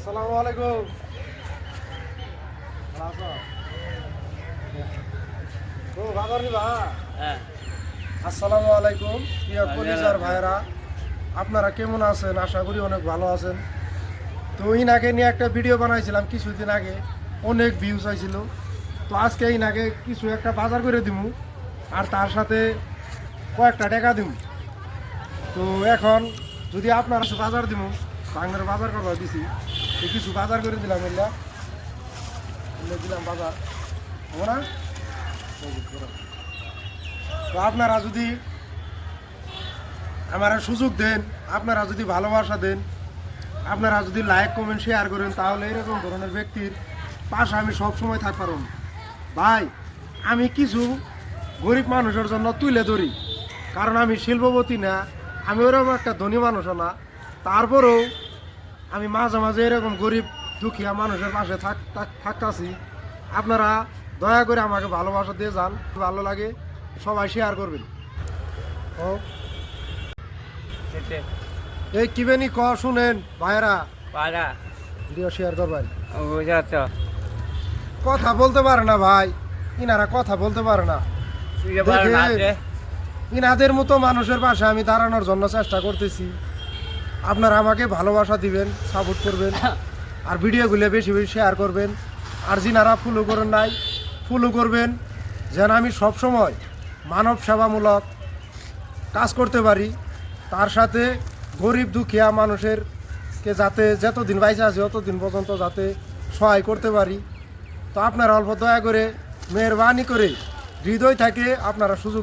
আসসালামু আলাইকুম। ও বাবার নিবা। হ্যাঁ আসসালামু আলাইকুম প্রিয় কলিজার ভাইরা, আপনারা কেমন আছেন? আশা করি অনেক ভালো আছেন। তো ইনাকে নিয়ে একটা ভিডিও বানাইছিলাম কিছুদিন আগে, অনেক ভিউজ হয়েছিল। তো আজকে ইনাকে কিছু একটা বাজার করে দিমু আর তার সাথে কয়েকটা টাকা দিমু। তো এখন যদি আপনারা কিছু বাজার দিমু, বাংলার বাজার করবা দিছি, তো কিছু বাজার করে দিলাম এগুলা দিলাম বাজার হবো না। তো আপনারা যদি আমার সুযোগ দেন, আপনারা যদি ভালোবাসা দেন, আপনারা যদি লাইক কমেন্ট শেয়ার করেন, তাহলে এরকম ধরনের ব্যক্তির পাশে আমি সব সময় থাকতে পারব। ভাই, আমি কিছু গরিব মানুষের জন্য তুলে ধরি, কারণ আমি শিল্পপতি না, আমি ওরকম একটা ধনী মানুষও না। তারপরেও আমি মাঝে মাঝে এরকম গরিব দুঃখিয়া মানুষের পাশে থাকতেছি। আপনারা দয়া করে আমাকে ভালোবাসা দিয়ে যান, ভালো লাগে সবাই শেয়ার করবেন। ও এই কিবেনি ক শুনেন ভাইয়েরা, পাড়া ভিডিও শেয়ার করবেন। বুঝা তো কথা বলতে পারে না ভাই, ইনারা কথা বলতে পারে না। দেখেন, ইনাদের মতো মানুষের পাশে আমি দাঁড়ানোর জন্য চেষ্টা করতেছি। আপনারা আমাকে ভালোবাসা দিবেন, সাপোর্ট করবেন, আর ভিডিওগুলো বেশি বেশি শেয়ার করবেন। আর যিনারা ফলো করেন নাই, ফলো করবেন, যেন আমি সবসময় মানব সেবামূলক কাজ করতে পারি। তার সাথে গরিব দুঃখিয়া মানুষেরকে যাতে যতদিন বাইচে আছে ততদিন পর্যন্ত যাতে সহায় করতে পারি। তো আপনারা অল্প দয়া করে মেহরবানি করে হৃদয় থেকে আপনারা সুযোগ